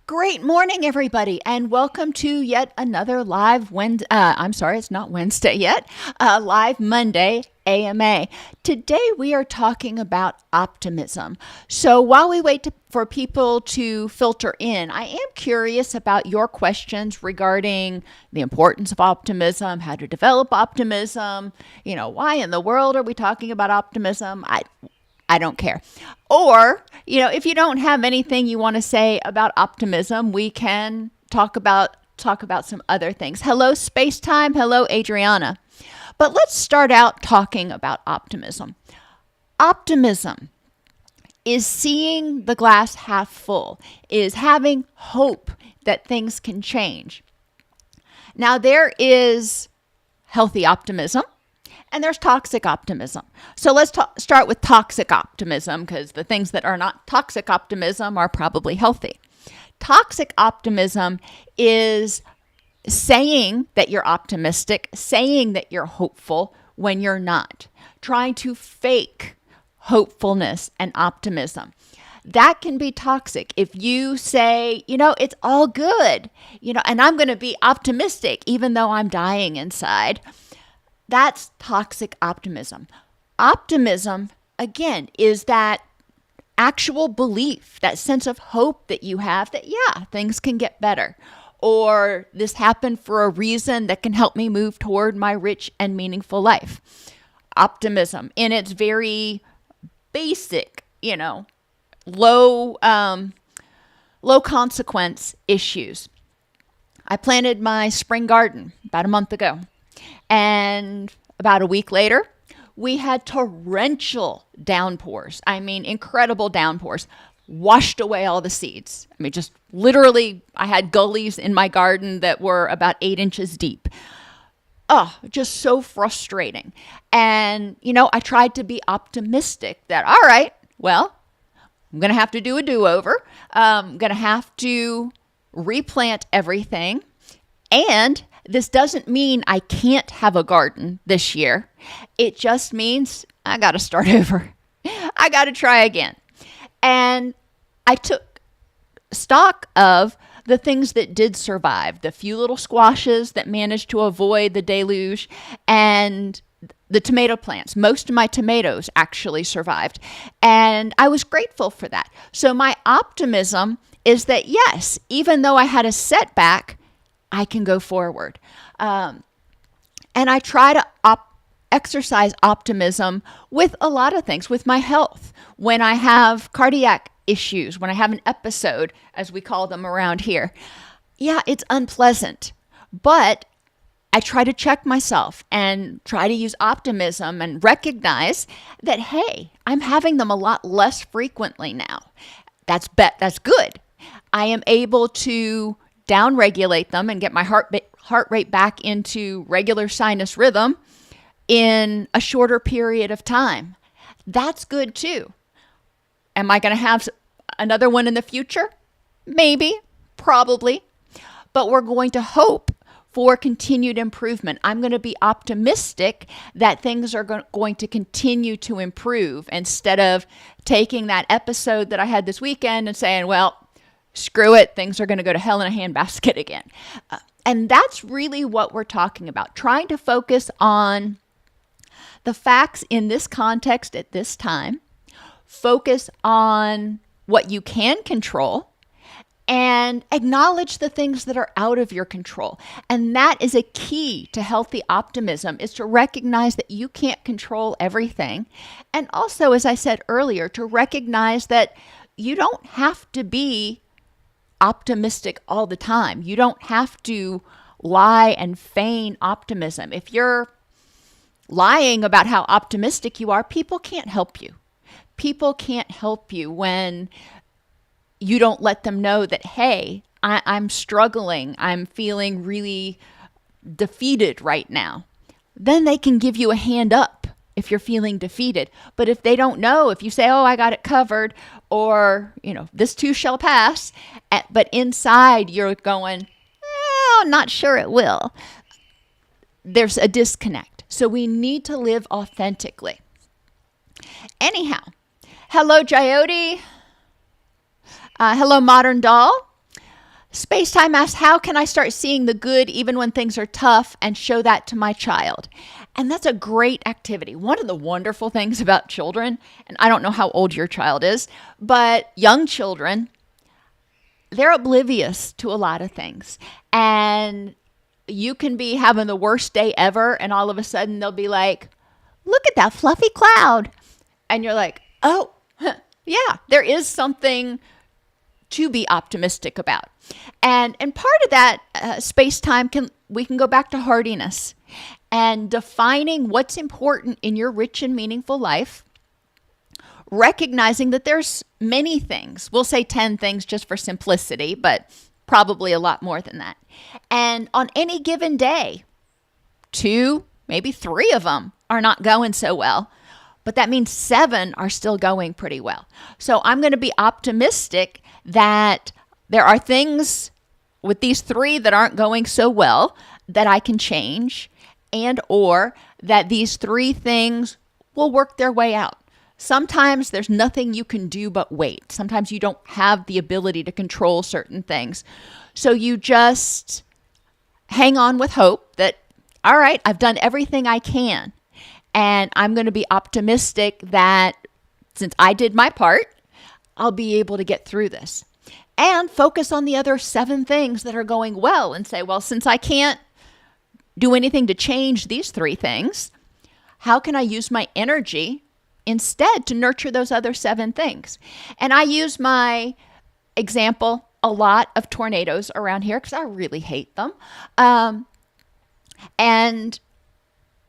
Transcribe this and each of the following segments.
Great morning, everybody, and welcome to yet another live I'm sorry, it's not Wednesday yet. Live Monday AMA. Today we are talking about optimism. So while we wait for people to filter in, I am curious about your questions regarding the importance of optimism, how to develop optimism. Why in the world are we talking about optimism? I don't care. Or, if you don't have anything you want to say about optimism, we can talk about some other things. Hello, Space Time. Hello, Adriana. But let's start out talking about optimism. Optimism is seeing the glass half full, is having hope that things can change. Now, there is healthy optimism. And there's toxic optimism. So let's start with toxic optimism, because the things that are not toxic optimism are probably healthy. Toxic optimism is saying that you're optimistic, saying that you're hopeful when you're not, trying to fake hopefulness and optimism. That can be toxic. If you say, it's all good, and I'm going to be optimistic even though I'm dying inside. That's toxic optimism. Optimism, again, is that actual belief, that sense of hope that you have that, things can get better. Or this happened for a reason that can help me move toward my rich and meaningful life. Optimism in its very basic, low consequence issues. I planted my spring garden about a month ago. And about a week later, we had torrential downpours. I mean, incredible downpours. Washed away all the seeds. I mean, just literally, I had gullies in my garden that were about 8 inches deep. Oh, just so frustrating. And, I tried to be optimistic that, all right, well, I'm going to have to do a do-over. I'm going to have to replant everything. And this doesn't mean I can't have a garden this year. It just means I got to start over. I got to try again. And I took stock of the things that did survive, the few little squashes that managed to avoid the deluge, and the tomato plants. Most of my tomatoes actually survived. And I was grateful for that. So my optimism is that, yes, even though I had a setback, I can go forward. And I try to exercise optimism with a lot of things, with my health. When I have cardiac issues, when I have an episode, as we call them around here, it's unpleasant. But I try to check myself and try to use optimism and recognize that, hey, I'm having them a lot less frequently now. That's good. I am able to downregulate them and get my heart rate back into regular sinus rhythm in a shorter period of time. That's good too. Am I going to have another one in the future? Maybe, probably, but we're going to hope for continued improvement. I'm going to be optimistic that things are going to continue to improve instead of taking that episode that I had this weekend and saying, well, screw it, things are going to go to hell in a handbasket again. And that's really what we're talking about, trying to focus on the facts in this context at this time, focus on what you can control, and acknowledge the things that are out of your control. And that is a key to healthy optimism, is to recognize that you can't control everything. And also, as I said earlier, to recognize that you don't have to be optimistic all the time. You don't have to lie and feign optimism. If you're lying about how optimistic you are, people can't help you. People can't help you when you don't let them know that, hey, I'm struggling. I'm feeling really defeated right now. Then they can give you a hand up if you're feeling defeated. But if they don't know, if you say, oh, I got it covered, or, this too shall pass, but inside you're going, I'm not sure it will. There's a disconnect. So we need to live authentically. Anyhow, hello, Jyoti. Hello, Modern Doll. Space Time asks, how can I start seeing the good even when things are tough and show that to my child? And that's a great activity. One of the wonderful things about children, and I don't know how old your child is, but young children, they're oblivious to a lot of things. And you can be having the worst day ever, and all of a sudden they'll be like, look at that fluffy cloud. And you're like, oh, yeah, there is something to be optimistic about. And part of that space-time, we can go back to hardiness and defining what's important in your rich and meaningful life, recognizing that there's many things. We'll say 10 things just for simplicity, but probably a lot more than that. And on any given day, 2, maybe 3 of them are not going so well, but that means 7 are still going pretty well. So I'm going to be optimistic that there are things with these 3 that aren't going so well that I can change, and or that these 3 things will work their way out. Sometimes there's nothing you can do but wait. Sometimes you don't have the ability to control certain things. So you just hang on with hope that, all right, I've done everything I can. And I'm going to be optimistic that since I did my part, I'll be able to get through this. And focus on the other 7 things that are going well and say, well, since I can't do anything to change these 3 things, how can I use my energy instead to nurture those other 7 things? And I use my example a lot of tornadoes around here because I really hate them. And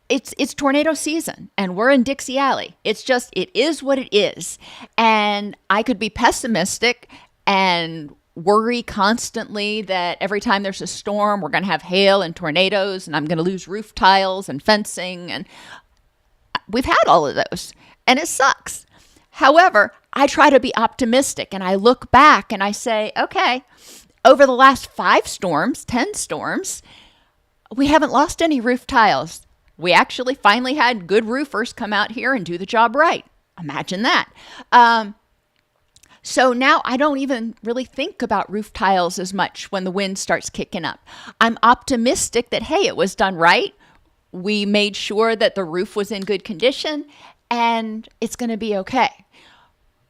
it's tornado season and we're in Dixie Alley. It is what it is. And I could be pessimistic and worry constantly that every time there's a storm, we're going to have hail and tornadoes and I'm going to lose roof tiles and fencing. And we've had all of those and it sucks. However, I try to be optimistic and I look back and I say, okay, over the last 5 storms, 10 storms, we haven't lost any roof tiles. We actually finally had good roofers come out here and do the job right. Imagine that. So now I don't even really think about roof tiles as much when the wind starts kicking up. I'm optimistic that, hey, it was done right. We made sure that the roof was in good condition and it's going to be okay.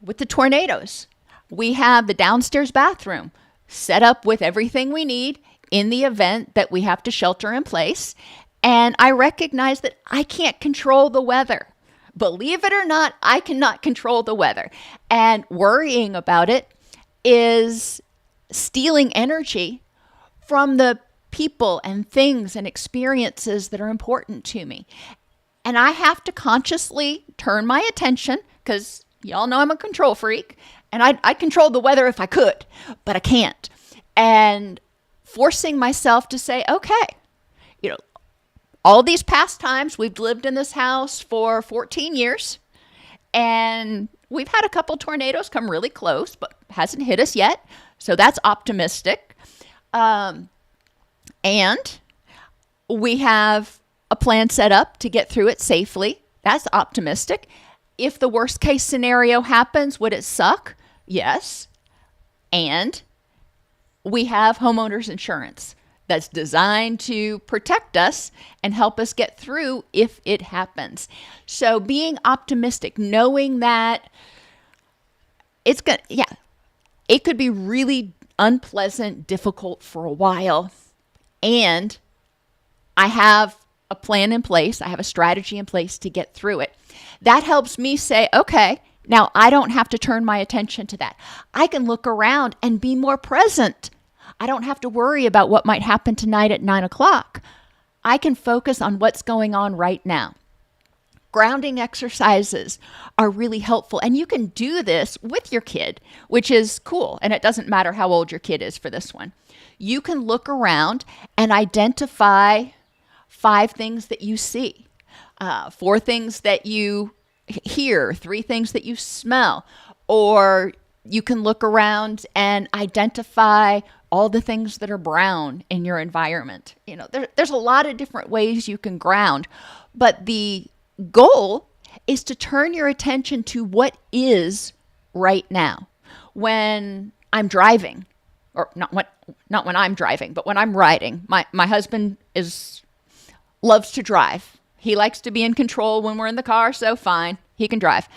With the tornadoes, we have the downstairs bathroom set up with everything we need in the event that we have to shelter in place. And I recognize that I can't control the weather. Believe it or not, I cannot control the weather. And worrying about it is stealing energy from the people and things and experiences that are important to me. And I have to consciously turn my attention, because y'all know I'm a control freak, and I'd control the weather if I could, but I can't. And forcing myself to say, okay, all these past times we've lived in this house for 14 years and we've had a couple tornadoes come really close, but hasn't hit us yet. So that's optimistic. And we have a plan set up to get through it safely. That's optimistic. If the worst case scenario happens, would it suck? Yes. And we have homeowners insurance that's designed to protect us and help us get through if it happens. So being optimistic, knowing that it could be really unpleasant, difficult for a while. And I have a plan in place. I have a strategy in place to get through it. That helps me say, okay, now I don't have to turn my attention to that. I can look around and be more present. I don't have to worry about what might happen tonight at 9 o'clock. I can focus on what's going on right now. Grounding exercises are really helpful. And you can do this with your kid, which is cool. And it doesn't matter how old your kid is for this one. You can look around and identify 5 things that you see, 4 things that you hear, 3 things that you smell, or you can look around and identify all the things that are brown in your environment. There's a lot of different ways you can ground, but the goal is to turn your attention to what is right now. When I'm driving, or not when I'm driving, but when I'm riding. My husband loves to drive. He likes to be in control when we're in the car, so fine, he can drive.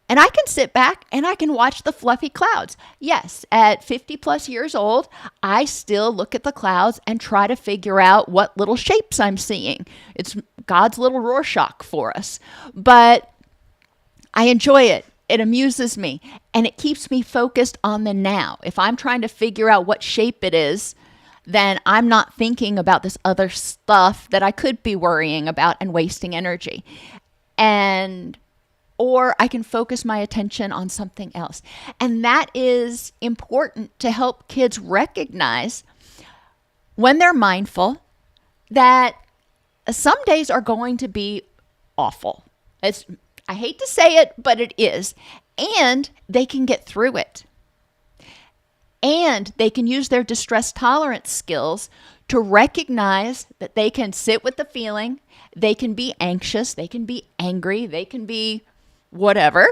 And I can sit back and I can watch the fluffy clouds. Yes, at 50 plus years old, I still look at the clouds and try to figure out what little shapes I'm seeing. It's God's little Rorschach for us. But I enjoy it. It amuses me. And it keeps me focused on the now. If I'm trying to figure out what shape it is, then I'm not thinking about this other stuff that I could be worrying about and wasting energy. Or I can focus my attention on something else. And that is important to help kids recognize when they're mindful that some days are going to be awful. I hate to say it, but it is. And they can get through it. And they can use their distress tolerance skills to recognize that they can sit with the feeling, they can be anxious, they can be angry, they can be whatever.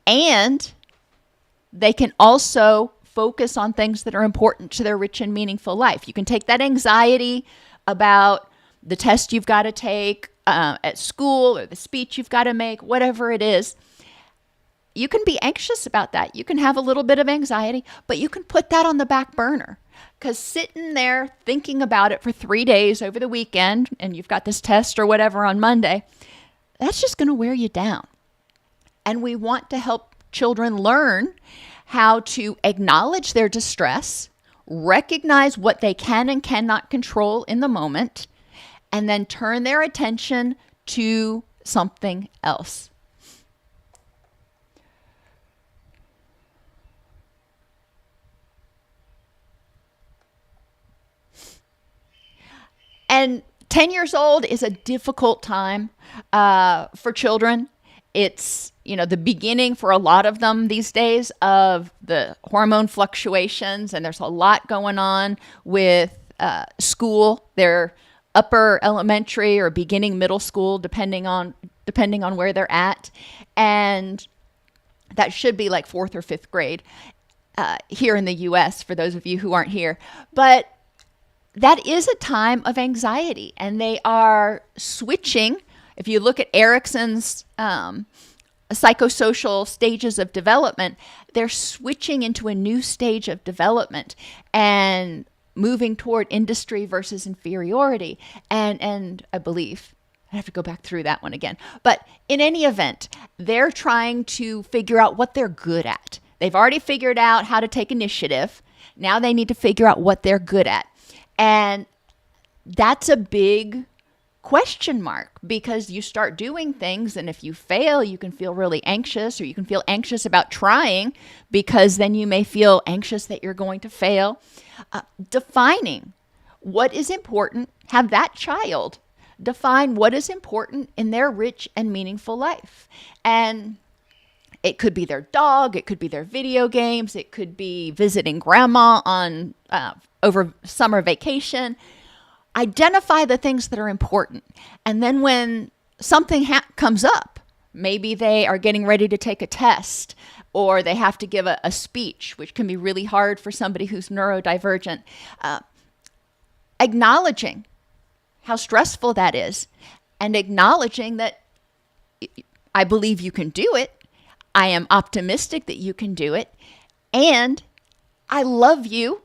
And they can also focus on things that are important to their rich and meaningful life. You can take that anxiety about the test you've got to take at school or the speech you've got to make, whatever it is. You can be anxious about that. You can have a little bit of anxiety, but you can put that on the back burner. Because sitting there thinking about it for 3 days over the weekend, and you've got this test or whatever on Monday, that's just going to wear you down. And we want to help children learn how to acknowledge their distress, recognize what they can and cannot control in the moment, and then turn their attention to something else. And 10 years old is a difficult time for children. It's, the beginning for a lot of them these days of the hormone fluctuations, and there's a lot going on with school. They're upper elementary or beginning middle school, depending on where they're at, and that should be like 4th or 5th grade here in the U.S. for those of you who aren't here, but that is a time of anxiety, and they are switching. If you look at Erickson's psychosocial stages of development, they're switching into a new stage of development and moving toward industry versus inferiority. And I believe, I have to go back through that one again. But in any event, they're trying to figure out what they're good at. They've already figured out how to take initiative. Now they need to figure out what they're good at. And that's a big question mark, because you start doing things, and if you fail, you can feel really anxious, or you can feel anxious about trying, because then you may feel anxious that you're going to fail. Defining what is important, have that child define what is important in their rich and meaningful life. And it could be their dog, it could be their video games, it could be visiting grandma on over summer vacation. Identify the things that are important. And then when something comes up, maybe they are getting ready to take a test, or they have to give a speech, which can be really hard for somebody who's neurodivergent. Acknowledging how stressful that is, and acknowledging that I believe you can do it. I am optimistic that you can do it. And I love you,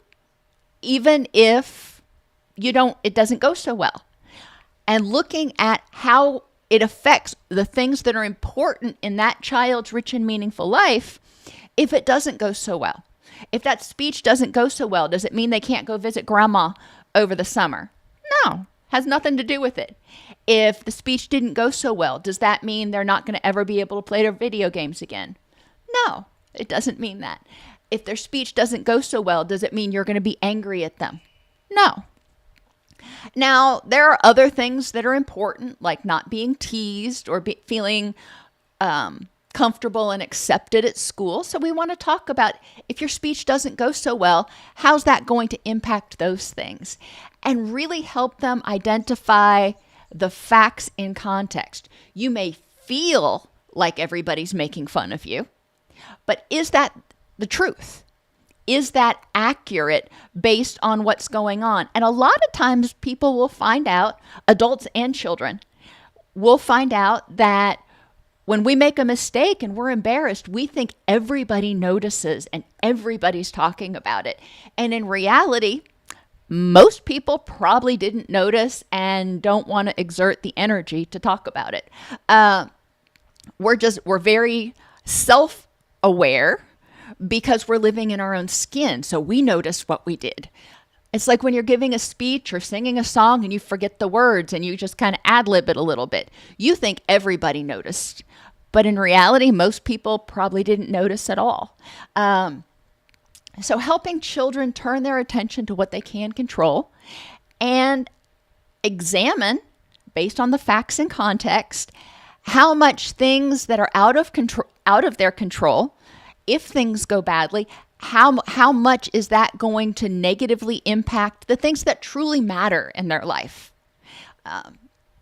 even if it doesn't go so well. And looking at how it affects the things that are important in that child's rich and meaningful life if it doesn't go so well. If that speech doesn't go so well, does it mean they can't go visit grandma over the summer? No, has nothing to do with it. If the speech didn't go so well, does that mean they're not going to ever be able to play their video games again? No, it doesn't mean that. If their speech doesn't go so well, does it mean you're going to be angry at them? No. Now, there are other things that are important, like not being teased or feeling comfortable and accepted at school. So we want to talk about, if your speech doesn't go so well, how's that going to impact those things? And really help them identify the facts in context. You may feel like everybody's making fun of you, but is that the truth? is that accurate based on what's going on? And a lot of times people will find out, adults and children, will find out that when we make a mistake and we're embarrassed, we think everybody notices and everybody's talking about it. And in reality, most people probably didn't notice and don't want to exert the energy to talk about it. We're very self-aware because we're living in our own skin. So we notice what we did. It's like when you're giving a speech or singing a song and you forget the words and you just kind of ad-lib it a little bit. You think everybody noticed. But in reality, most people probably didn't notice at all. So helping children turn their attention to what they can control and examine, based on the facts and context, how much things that are out of their control, if things go badly, how much is that going to negatively impact the things that truly matter in their life.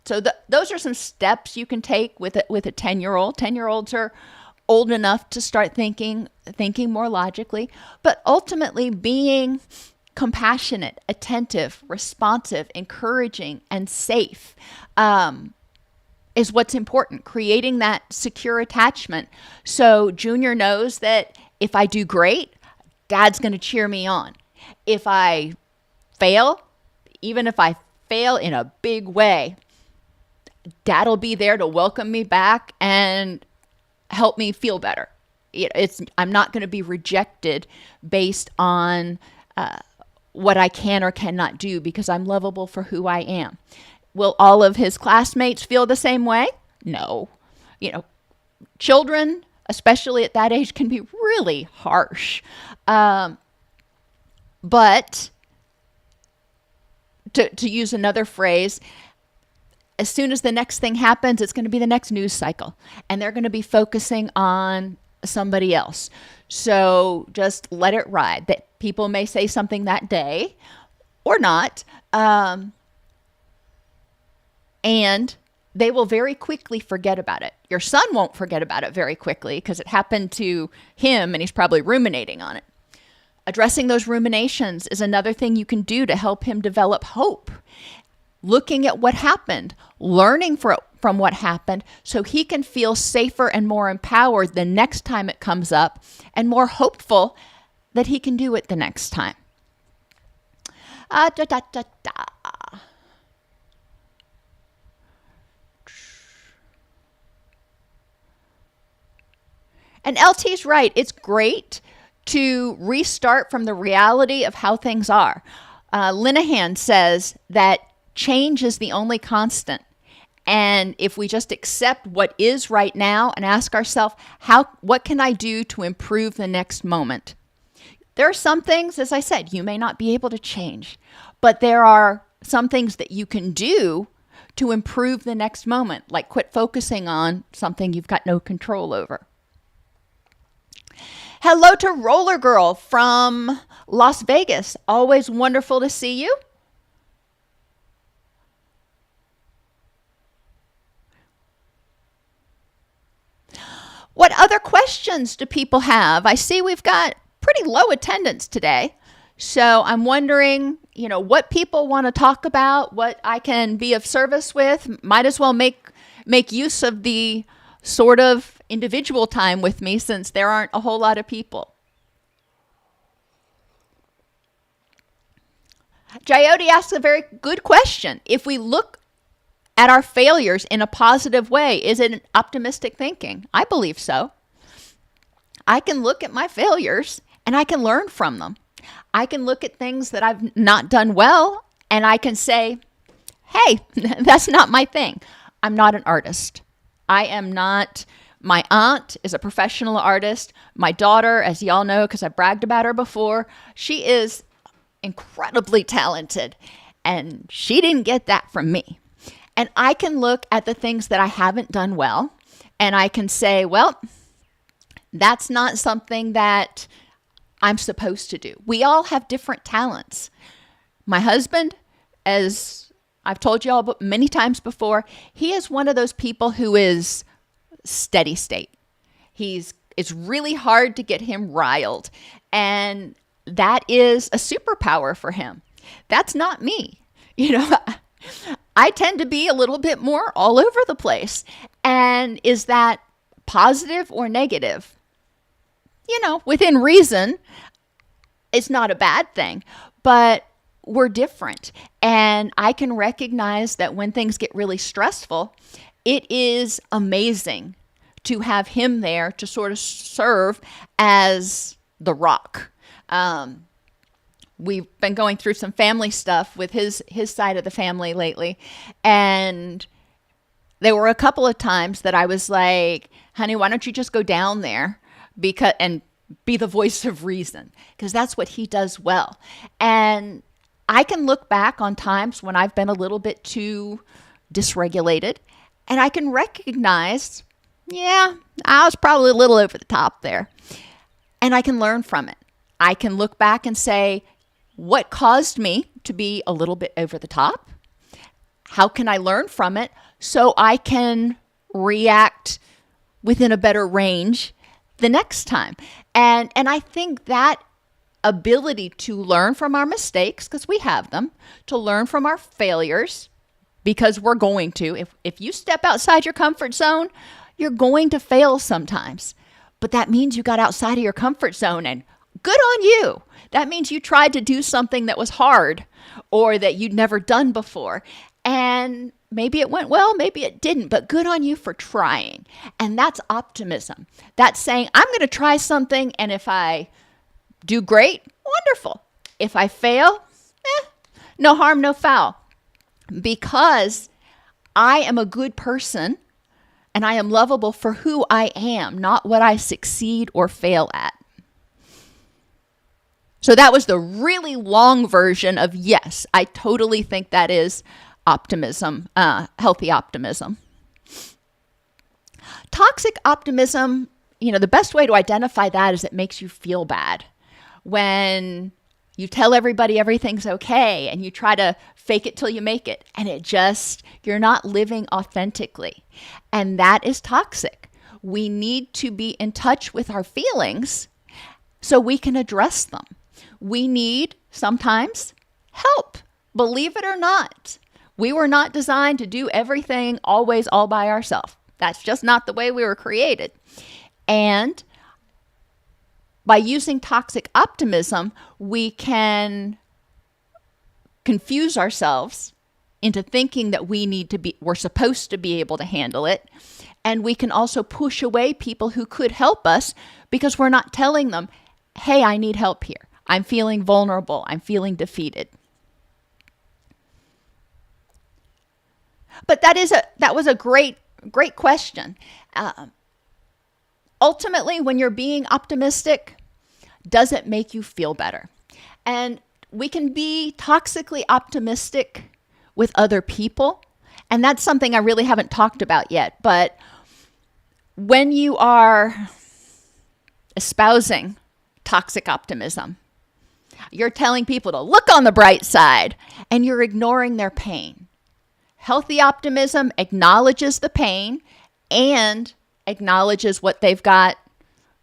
So those are some steps you can take with a 10-year-old. 10-year-olds are old enough to start thinking more logically, but ultimately being compassionate, attentive, responsive, encouraging, and safe is what's important. Creating that secure attachment. So Junior knows that if I do great, Dad's going to cheer me on. If I fail, even if I fail in a big way, Dad'll be there to welcome me back and help me feel better. I'm not going to be rejected based on what I can or cannot do because I'm lovable for who I am. Will all of his classmates feel the same way? No. Children, especially at that age, can be really harsh. But to use another phrase, as soon as the next thing happens, it's going to be the next news cycle. And they're going to be focusing on somebody else. So just let it ride. That people may say something that day or not. And they will very quickly forget about it. Your son won't forget about it very quickly because it happened to him and he's probably ruminating on it. Addressing those ruminations is another thing you can do to help him develop hope. Looking at what happened, learning from what happened so he can feel safer and more empowered the next time it comes up and more hopeful that he can do it the next time. And LT's right. It's great to restart from the reality of how things are. Linehan says that change is the only constant. And if we just accept what is right now and ask ourselves, what can I do to improve the next moment? There are some things, as I said, you may not be able to change, but there are some things that you can do to improve the next moment, like quit focusing on something you've got no control over. Hello to Roller Girl from Las Vegas. Always wonderful to see you. What other questions do people have? I see we've got pretty low attendance today. So I'm wondering, what people want to talk about, what I can be of service with. Might as well make use of the sort of individual time with me since there aren't a whole lot of people. Jayoti asks a very good question. If we look at our failures in a positive way, is it an optimistic thinking? I believe so. I can look at my failures and I can learn from them. I can look at things that I've not done well and I can say, hey, that's not my thing. I'm not an artist. I am not. My aunt is a professional artist. My daughter, as y'all know, because I bragged about her before, she is incredibly talented. And she didn't get that from me. And I can look at the things that I haven't done well. And I can say, well, that's not something that I'm supposed to do. We all have different talents. My husband, as I've told you all many times before, he is one of those people who is steady state. It's really hard to get him riled. And that is a superpower for him. That's not me. I tend to be a little bit more all over the place. And is that positive or negative? Within reason, it's not a bad thing, but we're different. And I can recognize that when things get really stressful, it is amazing to have him there to sort of serve as the rock. We've been going through some family stuff with his side of the family lately. And there were a couple of times that I was like, honey, why don't you just go down there and be the voice of reason? Because that's what he does well. And I can look back on times when I've been a little bit too dysregulated, and I can recognize, yeah, I was probably a little over the top there. And I can learn from it. I can look back and say, what caused me to be a little bit over the top? How can I learn from it so I can react within a better range the next time? And I think that ability to learn from our mistakes, because we have them, to learn from our failures, because we're going to. If you step outside your comfort zone, you're going to fail sometimes. But that means you got outside of your comfort zone, and good on you. That means you tried to do something that was hard or that you'd never done before. And maybe it went well, maybe it didn't, but good on you for trying. And that's optimism. That's saying, I'm going to try something, and if I do great, wonderful. If I fail, no harm, no foul. Because I am a good person and I am lovable for who I am, not what I succeed or fail at. So that was the really long version of yes, I totally think that is optimism, healthy optimism. Toxic optimism, the best way to identify that is it makes you feel bad. When you tell everybody everything's okay and you try to fake it till you make it, and you're not living authentically. And that is toxic. We need to be in touch with our feelings so we can address them. We need sometimes help, believe it or not. We were not designed to do everything always all by ourselves. That's just not the way we were created. And by using toxic optimism, we can confuse ourselves into thinking that we're supposed to be able to handle it. And we can also push away people who could help us because we're not telling them, hey, I need help here. I'm feeling vulnerable. I'm feeling defeated. But that was a great question. Ultimately, when you're being optimistic, does it make you feel better? And we can be toxically optimistic with other people. And that's something I really haven't talked about yet. But when you are espousing toxic optimism, you're telling people to look on the bright side, and you're ignoring their pain. Healthy optimism acknowledges the pain and acknowledges what they've got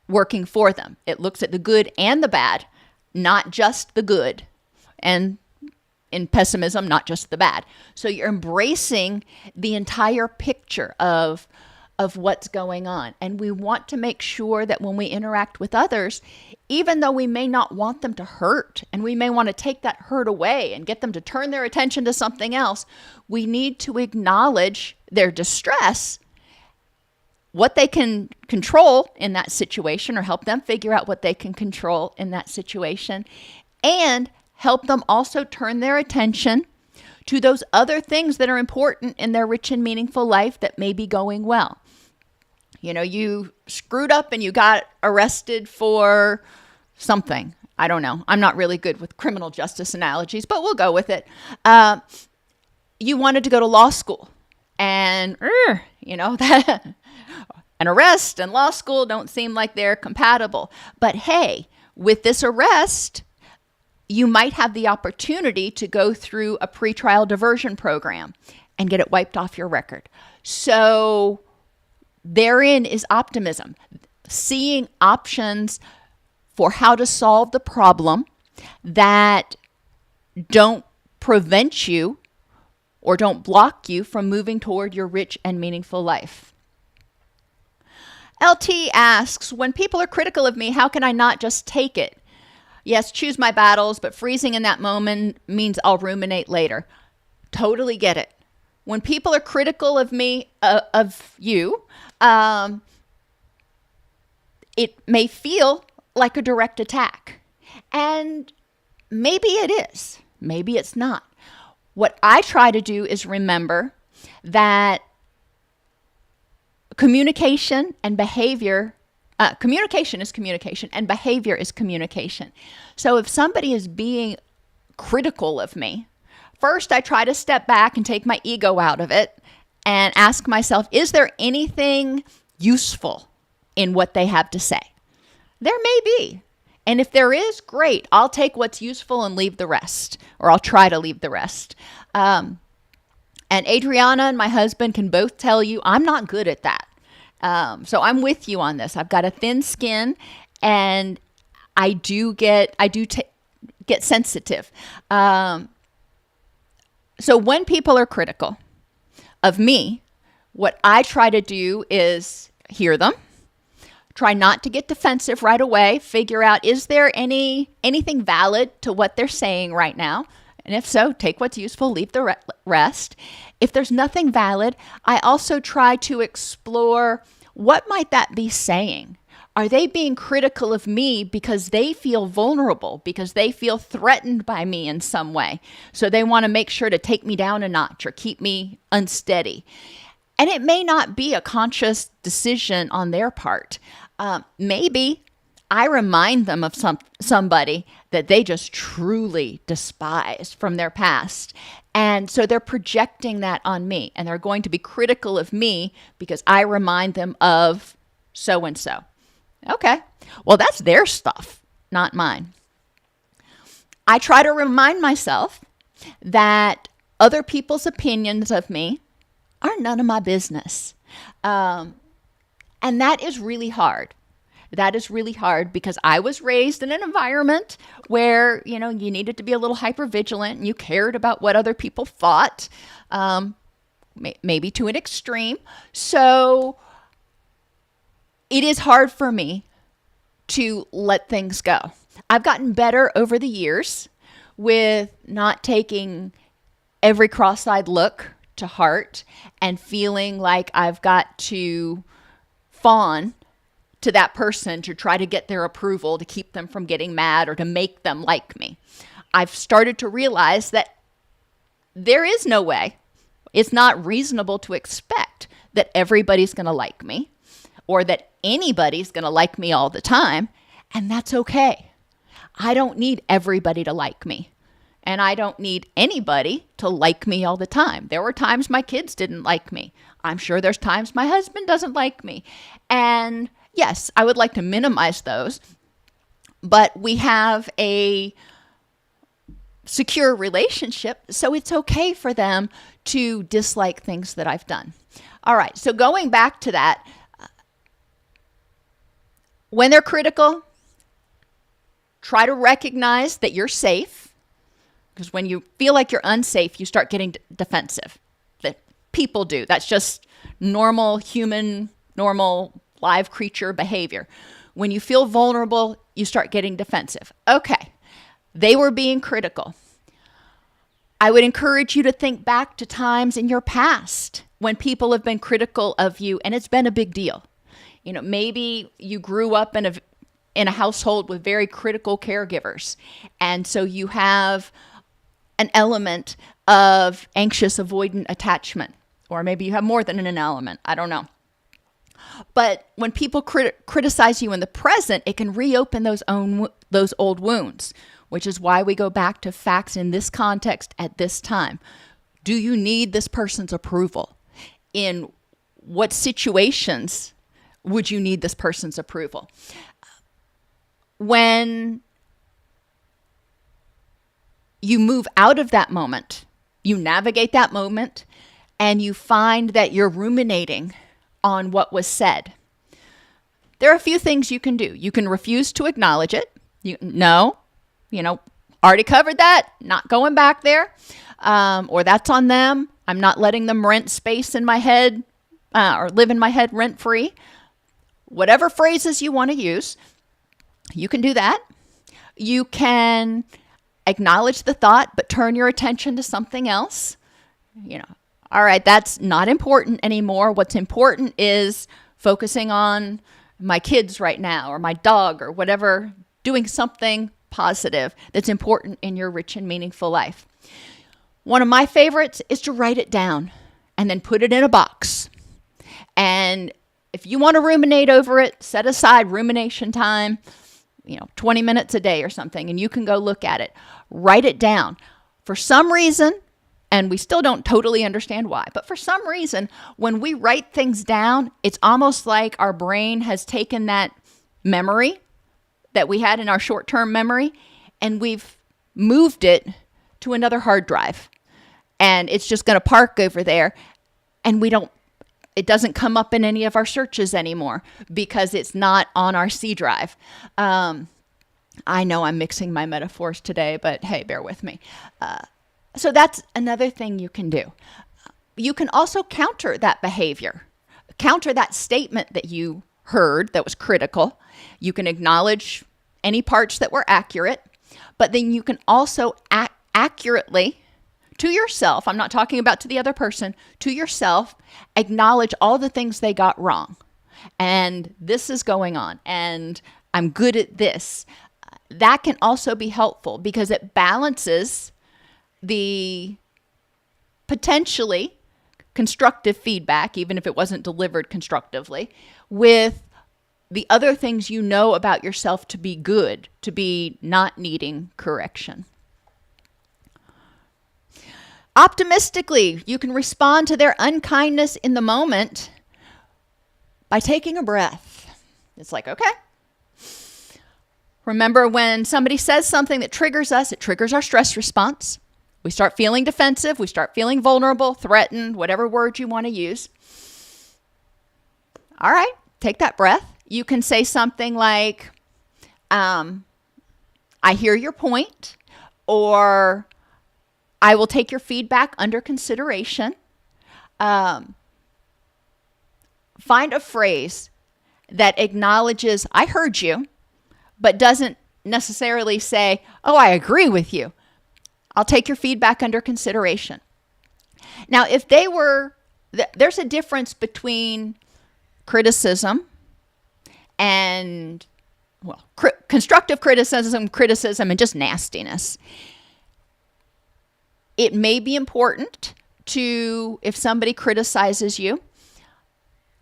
working for them. It looks at the good and the bad, not just the good. And in pessimism, not just the bad. So you're embracing the entire picture of what's going on. And we want to make sure that when we interact with others, even though we may not want them to hurt, and we may want to take that hurt away and get them to turn their attention to something else, we need to acknowledge their distress, what they can control in that situation, or help them figure out what they can control in that situation, and help them also turn their attention to those other things that are important in their rich and meaningful life that may be going well. You screwed up and you got arrested for something. I don't know. I'm not really good with criminal justice analogies, but we'll go with it. You wanted to go to law school, and that an arrest and law school don't seem like they're compatible. But hey, with this arrest, you might have the opportunity to go through a pretrial diversion program and get it wiped off your record. So therein is optimism, seeing options for how to solve the problem that don't prevent you or don't block you from moving toward your rich and meaningful life. LT asks, when people are critical of me, how can I not just take it? Yes, choose my battles, but freezing in that moment means I'll ruminate later. Totally get it. When people are critical of me, of you, it may feel like a direct attack. And maybe it is. Maybe it's not. What I try to do is remember that communication and behavior, communication is communication and behavior is communication. So if somebody is being critical of me, first I try to step back and take my ego out of it and ask myself, is there anything useful in what they have to say? There may be. And if there is, great. I'll take what's useful and leave the rest, or I'll try to leave the rest. And Adriana and my husband can both tell you I'm not good at that. So I'm with you on this. I've got a thin skin, and I do get sensitive. So when people are critical of me, what I try to do is hear them. Try not to get defensive right away. Figure out, is there anything valid to what they're saying right now? And if so, take what's useful, leave the rest. If there's nothing valid, I also try to explore, what might that be saying? Are they being critical of me because they feel vulnerable, because they feel threatened by me in some way? So they want to make sure to take me down a notch or keep me unsteady. And it may not be a conscious decision on their part. Maybe I remind them of somebody that they just truly despise from their past. And so they're projecting that on me, and they're going to be critical of me because I remind them of so-and-so. Okay, well, that's their stuff, not mine. I try to remind myself that other people's opinions of me are none of my business. And that is really hard. That is really hard because I was raised in an environment where, you needed to be a little hypervigilant and you cared about what other people thought, maybe to an extreme. So it is hard for me to let things go. I've gotten better over the years with not taking every cross-eyed look to heart and feeling like I've got to fawn to that person to try to get their approval, to keep them from getting mad or to make them like me. I've started to realize that there is no way. It's not reasonable to expect that everybody's going to like me or that anybody's going to like me all the time, and that's okay. I don't need everybody to like me. And I don't need anybody to like me all the time. There were times my kids didn't like me. I'm sure there's times my husband doesn't like me. And yes, I would like to minimize those, but we have a secure relationship, so it's okay for them to dislike things that I've done. All right, so going back to that, when they're critical, try to recognize that you're safe. Because when you feel like you're unsafe, you start getting defensive. That people do. That's just normal human, normal live creature behavior. When you feel vulnerable, you start getting defensive. Okay, they were being critical. I would encourage you to think back to times in your past when people have been critical of you and it's been a big deal. Maybe you grew up in a household with very critical caregivers, and so you have an element of anxious avoidant attachment, or maybe you have more than an element. I don't know. But when people criticize you in the present, it can reopen those old wounds, which is why we go back to facts in this context at this time. Do you need this person's approval? In what situations would you need this person's approval? When you move out of that moment, you navigate that moment, and you find that you're ruminating on what was said. There are a few things you can do. You can refuse to acknowledge it. No, Already covered that, not going back there, or that's on them. I'm not letting them rent space in my head or live in my head rent free. Whatever phrases you want to use, you can do that. You can acknowledge the thought, but turn your attention to something else. All right, that's not important anymore. What's important is focusing on my kids right now, or my dog, or whatever, doing something positive that's important in your rich and meaningful life. One of my favorites is to write it down and then put it in a box. And if you want to ruminate over it, set aside rumination time, 20 minutes a day or something, and you can go look at it. Write it down. For some reason, and we still don't totally understand why, but for some reason, when we write things down, it's almost like our brain has taken that memory that we had in our short-term memory, and we've moved it to another hard drive. And it's just going to park over there, and it doesn't come up in any of our searches anymore because it's not on our C drive. I know I'm mixing my metaphors today, but hey, bear with me. So that's another thing you can do. You can also counter that behavior, counter that statement that you heard that was critical. You can acknowledge any parts that were accurate, but then you can also accurately, to yourself, I'm not talking about to the other person, to yourself, acknowledge all the things they got wrong. And this is going on, and I'm good at this. That can also be helpful because it balances the potentially constructive feedback, even if it wasn't delivered constructively, with the other things you know about yourself to be good, to be not needing correction. Optimistically, you can respond to their unkindness in the moment by taking a breath. It's like, okay. Remember, when somebody says something that triggers us, it triggers our stress response. We start feeling defensive. We start feeling vulnerable, threatened, whatever word you want to use. All right, take that breath. You can say something like, I hear your point, or I will take your feedback under consideration. Find a phrase that acknowledges, I heard you, but doesn't necessarily say, oh, I agree with you. I'll take your feedback under consideration. Now, if they were, there's a difference between criticism and, constructive criticism, and just nastiness. It may be important to, if somebody criticizes you,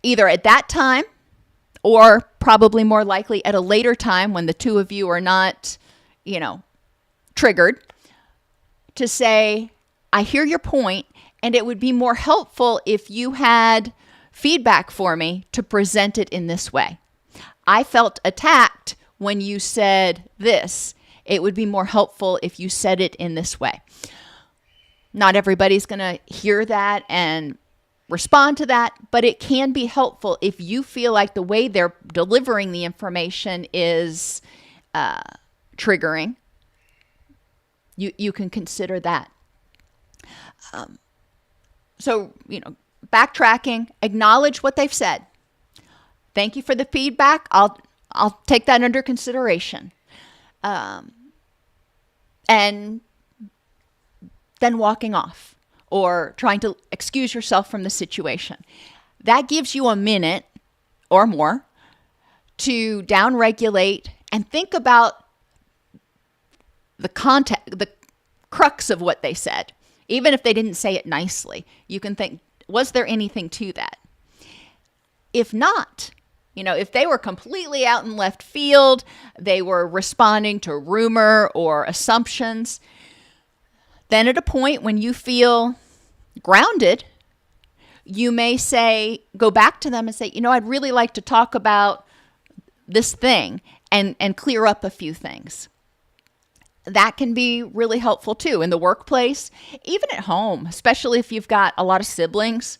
either at that time or probably more likely at a later time when the two of you are not, triggered, to say, I hear your point, and it would be more helpful if you had feedback for me to present it in this way. I felt attacked when you said this. It would be more helpful if you said it in this way. Not everybody's going to hear that and respond to that, but it can be helpful if you feel like the way they're delivering the information is triggering. You can consider that. So, backtracking, acknowledge what they've said. Thank you for the feedback. I'll take that under consideration. And then walking off or trying to excuse yourself from the situation. That gives you a minute or more to downregulate and think about the crux of what they said. Even if they didn't say it nicely, you can think, was there anything to that? If not, if they were completely out in left field, they were responding to rumor or assumptions, then at a point when you feel grounded, you may go back to them and say, I'd really like to talk about this thing and clear up a few things. That can be really helpful too in the workplace, even at home, especially if you've got a lot of siblings.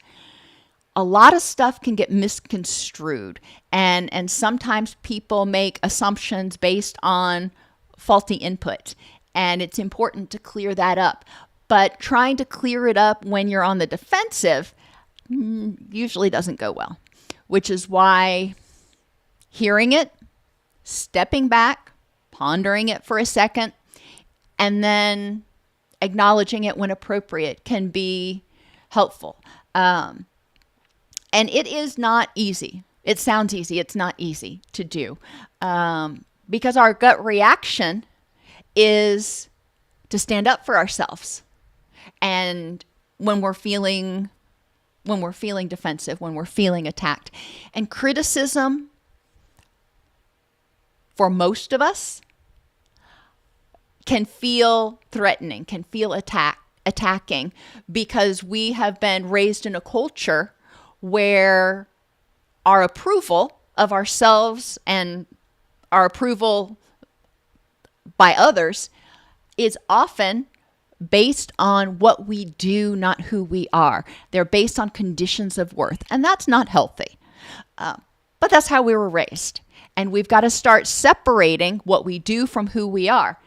A lot of stuff can get misconstrued, and sometimes people make assumptions based on faulty input, and it's important to clear that up. But trying to clear it up when you're on the defensive usually doesn't go well, which is why hearing it, stepping back, pondering it for a second, and then acknowledging it when appropriate can be helpful. And it is not easy. It sounds easy. It's not easy to do because our gut reaction is to stand up for ourselves. And when we're feeling defensive, when we're feeling attacked, and criticism for most of us can feel threatening, can feel attacking, because we have been raised in a culture where our approval of ourselves and our approval by others is often based on what we do, not who we are. They're based on conditions of worth, and that's not healthy. But that's how we were raised, and we've got to start separating what we do from who we are.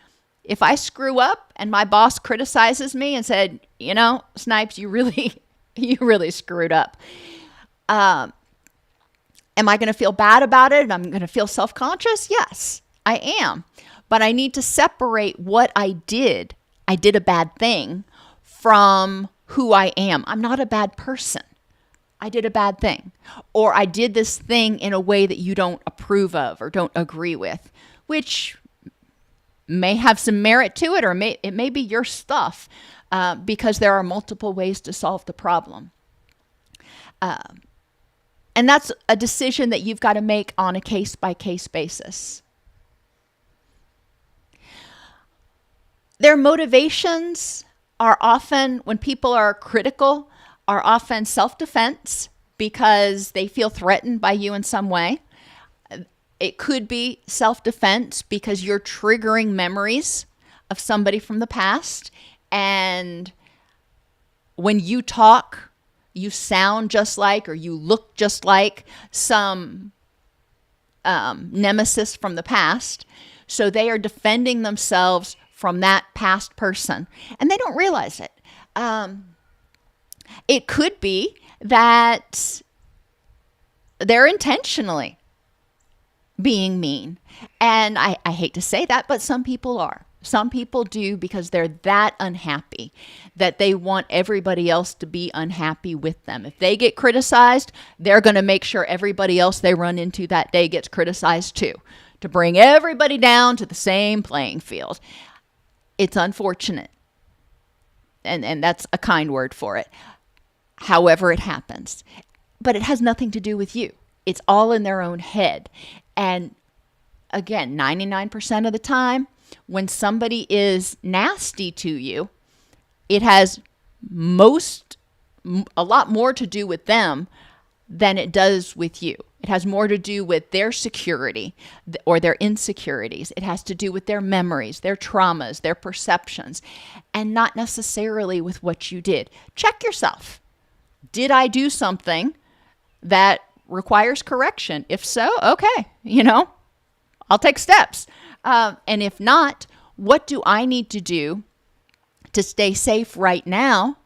If I screw up and my boss criticizes me and said, Snipes, you really screwed up. Am I going to feel bad about it? And I'm going to feel self-conscious? Yes, I am. But I need to separate what I did a bad thing, from who I am. I'm not a bad person. I did a bad thing. Or I did this thing in a way that you don't approve of or don't agree with, which may have some merit to it, or it may be your stuff, because there are multiple ways to solve the problem. And that's a decision that you've got to make on a case-by-case basis. Their motivations are often, when people are critical, are often self-defense because they feel threatened by you in some way. It could be self-defense because you're triggering memories of somebody from the past, and when you talk, you sound just like, or you look just like some nemesis from the past. So they are defending themselves from that past person, and they don't realize it. It could be that they're intentionally being mean. And I hate to say that, but some people are. Some people do, because they're that unhappy that they want everybody else to be unhappy with them. If they get criticized, they're going to make sure everybody else they run into that day gets criticized too, to bring everybody down to the same playing field. It's unfortunate. And that's a kind word for it. However it happens. But it has nothing to do with you. It's all in their own head. And again, 99% of the time, when somebody is nasty to you, it has a lot more to do with them than it does with you. It has more to do with their security or their insecurities. It has to do with their memories, their traumas, their perceptions, and not necessarily with what you did. Check yourself. Did I do something that requires correction? If so, okay, I'll take steps. And if not, what do I need to do to stay safe right now?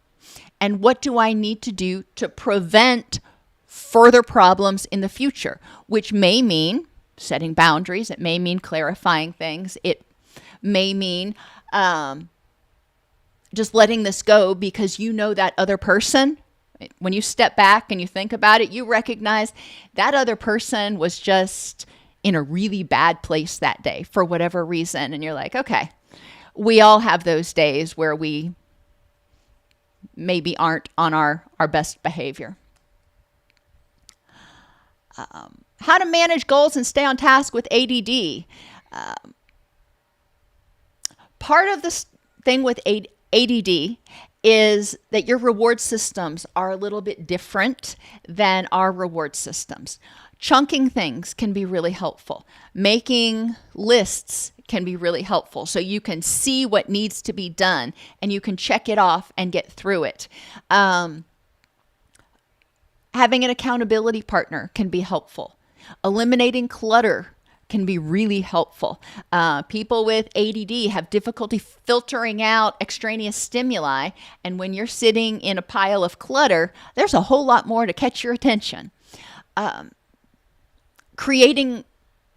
And what do I need to do to prevent further problems in the future? Which may mean setting boundaries. It may mean clarifying things. It may mean just letting this go, because that other person, when you step back and you think about it, you recognize that other person was just in a really bad place that day for whatever reason. And you're like, okay, we all have those days where we maybe aren't on our best behavior. How to manage goals and stay on task with ADD. Part of the thing with ADD is that your reward systems are a little bit different than our reward systems. Chunking things can be really helpful. Making lists can be really helpful, so you can see what needs to be done and you can check it off and get through it. Having an accountability partner can be helpful. Eliminating clutter can be really helpful. People with ADD have difficulty filtering out extraneous stimuli. And when you're sitting in a pile of clutter, there's a whole lot more to catch your attention. Creating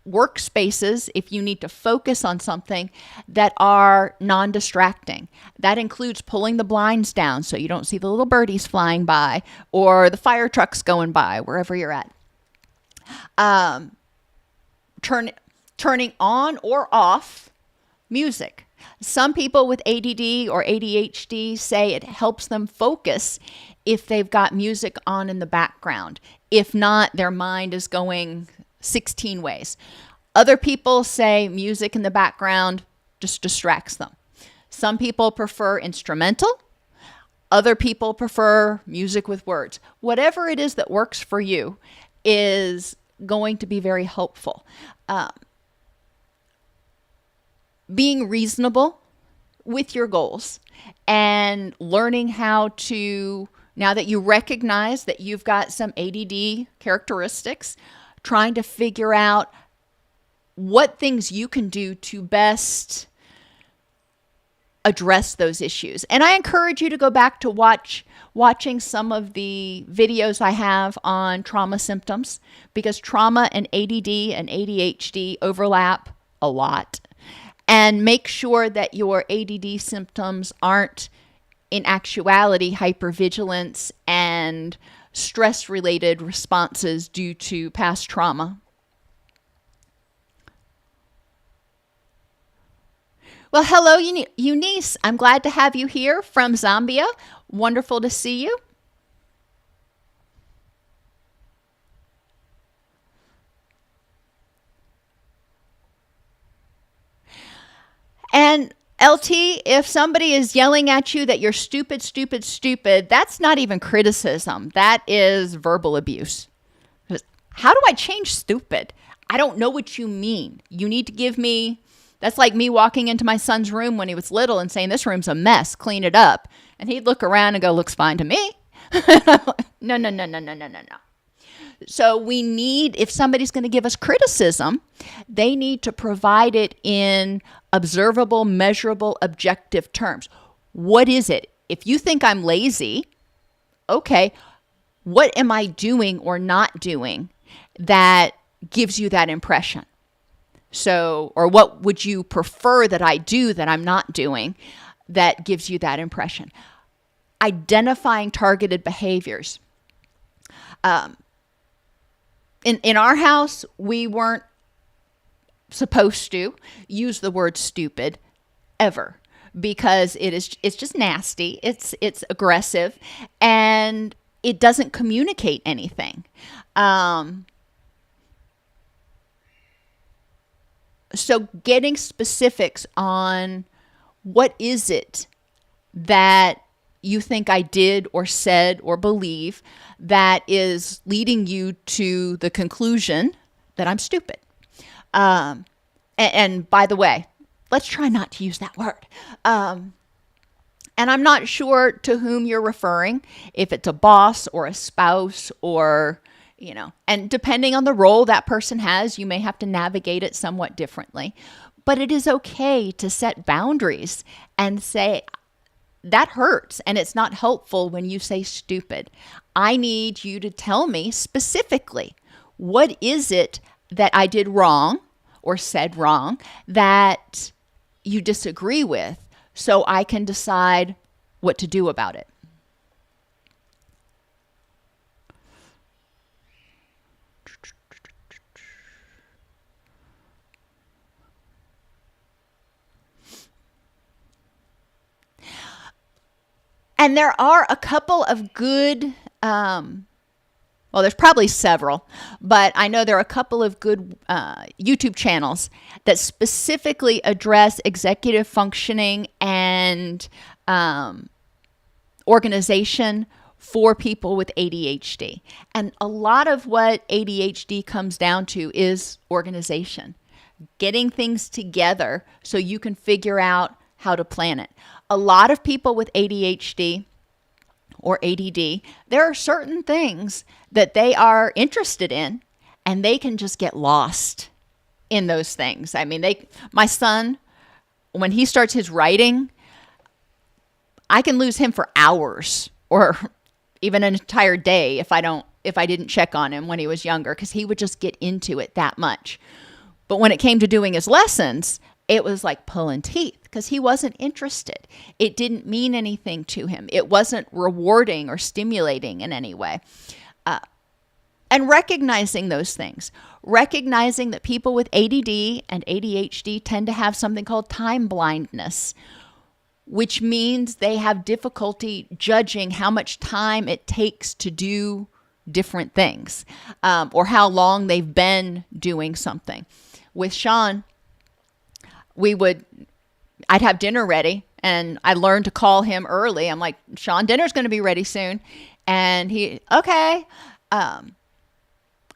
workspaces, if you need to focus on something, that are non-distracting. That includes pulling the blinds down so you don't see the little birdies flying by or the fire trucks going by wherever you're at. Turning on or off music. Some people with ADD or ADHD say it helps them focus if they've got music on in the background. If not, their mind is going 16 ways. Other people say music in the background just distracts them. Some people prefer instrumental. Other people prefer music with words. Whatever it is that works for you is going to be very helpful. Being reasonable with your goals and learning how to, now that you recognize that you've got some ADD characteristics, trying to figure out what things you can do to best address those issues. And I encourage you to go back to watching some of the videos I have on trauma symptoms, because trauma and ADD and ADHD overlap a lot. And make sure that your ADD symptoms aren't in actuality hypervigilance and stress-related responses due to past trauma. Well, hello, Eunice. I'm glad to have you here from Zambia. Wonderful to see you. And LT, if somebody is yelling at you that you're stupid, that's not even criticism. That is verbal abuse. How do I change stupid? I don't know what you mean. You need to give me, that's like me walking into my son's room when he was little and saying, this room's a mess, clean it up. And he'd look around and go, looks fine to me. No. So we need, if somebody's going to give us criticism, they need to provide it in observable, measurable, objective terms. What is it? If you think I'm lazy, okay, what am I doing or not doing that gives you that impression? So, or what would you prefer that I do that I'm not doing that gives you that impression? Identifying targeted behaviors. In our house, we weren't supposed to use the word stupid ever, because it's just nasty. It's aggressive, and it doesn't communicate anything. So getting specifics on what is it that you think I did or said or believe that is leading you to the conclusion that I'm stupid. And by the way, let's try not to use that word. And I'm not sure to whom you're referring, if it's a boss or a spouse or, and depending on the role that person has, you may have to navigate it somewhat differently. But it is okay to set boundaries and say, that hurts, and it's not helpful when you say stupid. I need you to tell me specifically, what is it that I did wrong or said wrong that you disagree with, so I can decide what to do about it. And there are a couple of good, there's probably several, but I know there are a couple of good YouTube channels that specifically address executive functioning and organization for people with ADHD. And a lot of what ADHD comes down to is organization, getting things together so you can figure out how to plan it. A lot of people with ADHD or ADD, there are certain things that they are interested in, and they can just get lost in those things. I mean, my son, when he starts his writing, I can lose him for hours or even an entire day if I didn't check on him when he was younger, because he would just get into it that much. But when it came to doing his lessons, it was like pulling teeth because he wasn't interested. It didn't mean anything to him. It wasn't rewarding or stimulating in any way. And recognizing those things, recognizing that people with ADD and ADHD tend to have something called time blindness, which means they have difficulty judging how much time it takes to do different things, or how long they've been doing something. With Sean, I'd have dinner ready, and I learned to call him early. I'm like, Sean, dinner's going to be ready soon. And okay.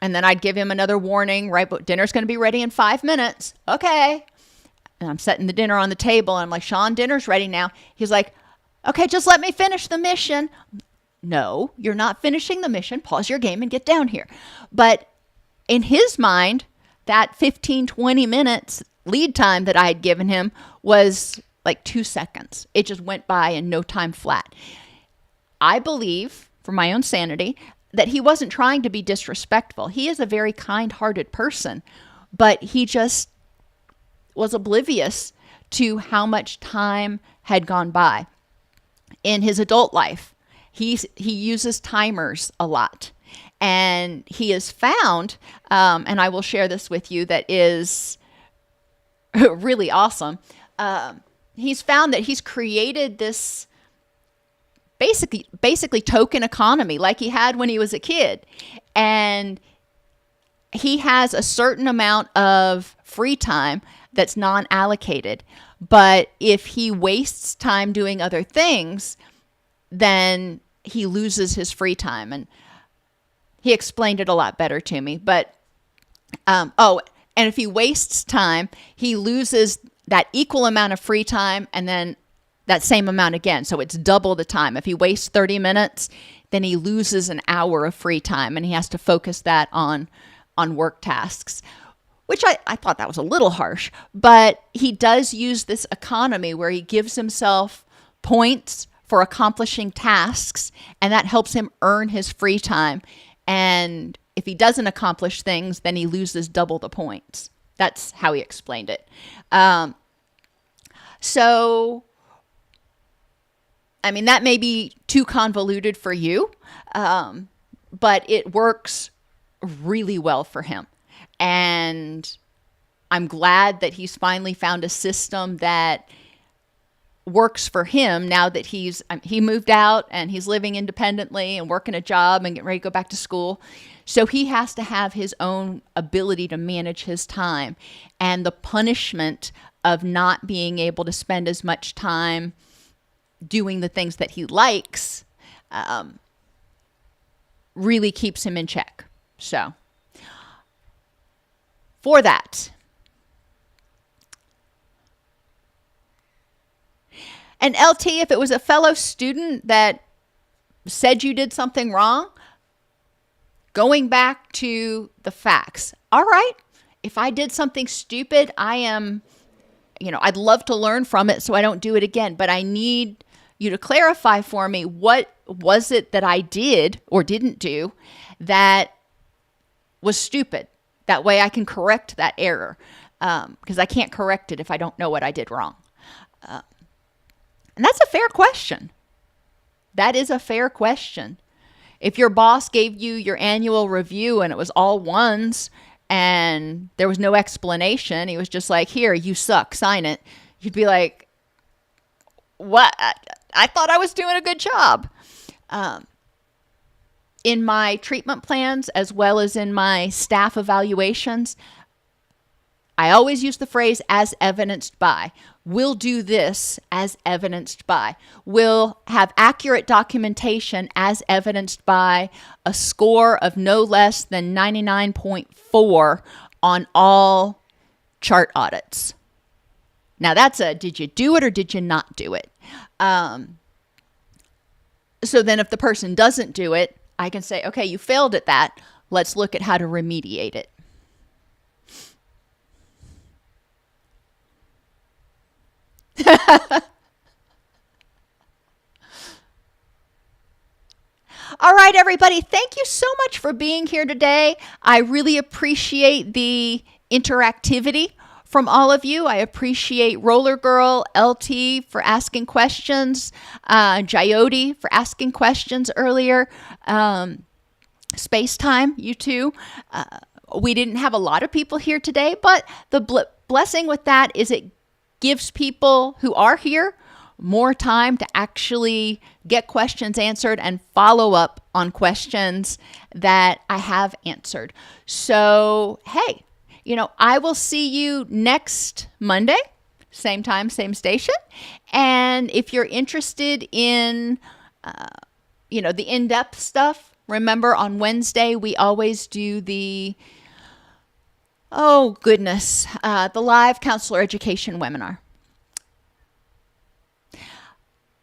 And then I'd give him another warning, right? But dinner's going to be ready in 5 minutes. Okay. And I'm setting the dinner on the table, and I'm like, Sean, dinner's ready now. He's like, okay, just let me finish the mission. No, you're not finishing the mission. Pause your game and get down here. But in his mind, that 15, 20 minutes lead time that I had given him was like 2 seconds. It just went by in no time flat. I believe, for my own sanity, that he wasn't trying to be disrespectful. He is a very kind-hearted person, but he just was oblivious to how much time had gone by. In his adult life, he uses timers a lot. And he has found, and I will share this with you, that is really awesome. He's found that he's created this basically token economy like he had when he was a kid. And he has a certain amount of free time that's non-allocated. But if he wastes time doing other things, then he loses his free time. And he explained it a lot better to me. But, and if he wastes time, he loses that equal amount of free time and then that same amount again. So it's double the time. If he wastes 30 minutes, then he loses an hour of free time, and he has to focus that on work tasks, which I thought that was a little harsh. But he does use this economy where he gives himself points for accomplishing tasks, and that helps him earn his free time. And if he doesn't accomplish things, then he loses double the points. That's how he explained it. So, I mean, that may be too convoluted for you, but it works really well for him. And I'm glad that he's finally found a system that works for him now that he moved out and he's living independently and working a job and getting ready to go back to school. So he has to have his own ability to manage his time, and the punishment of not being able to spend as much time doing the things that he likes really keeps him in check. So for that. And LT, if it was a fellow student that said you did something wrong, going back to the facts. All right, if I did something stupid, I'd love to learn from it so I don't do it again. But I need you to clarify for me, what was it that I did or didn't do that was stupid? That way I can correct that error, because I can't correct it if I don't know what I did wrong. And that's a fair question. That is a fair question. If your boss gave you your annual review and it was all ones and there was no explanation, he was just like, here, you suck, sign it. You'd be like, what? I thought I was doing a good job. In my treatment plans, as well as in my staff evaluations, I always use the phrase as evidenced by. We'll do this as evidenced by. We'll have accurate documentation as evidenced by a score of no less than 99.4 on all chart audits. Now that's did you do it or did you not do it? So then if the person doesn't do it, I can say, okay, you failed at that. Let's look at how to remediate it. All right, everybody, thank you so much for being here today. I really appreciate the interactivity from all of you. I appreciate Roller Girl, LT for asking questions, Jyoti for asking questions earlier, Space Time, you too. We didn't have a lot of people here today, but the blessing with that is it gives people who are here more time to actually get questions answered and follow up on questions that I have answered. So, hey, I will see you next Monday, same time, same station. And if you're interested in, the in-depth stuff, remember on Wednesday, we always do the live counselor education webinar.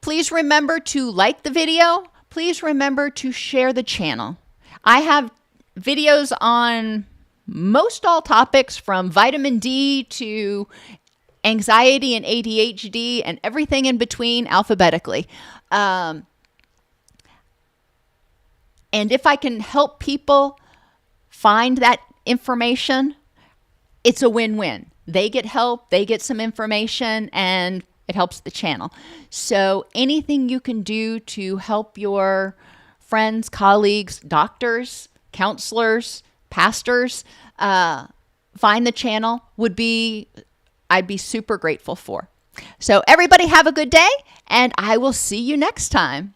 Please remember to like the video. Please remember to share the channel. I have videos on most all topics from vitamin D to anxiety and ADHD and everything in between alphabetically. And if I can help people find that information, it's a win-win. They get help, they get some information, and it helps the channel. So anything you can do to help your friends, colleagues, doctors, counselors, pastors find the channel I'd be super grateful for. So everybody have a good day, and I will see you next time.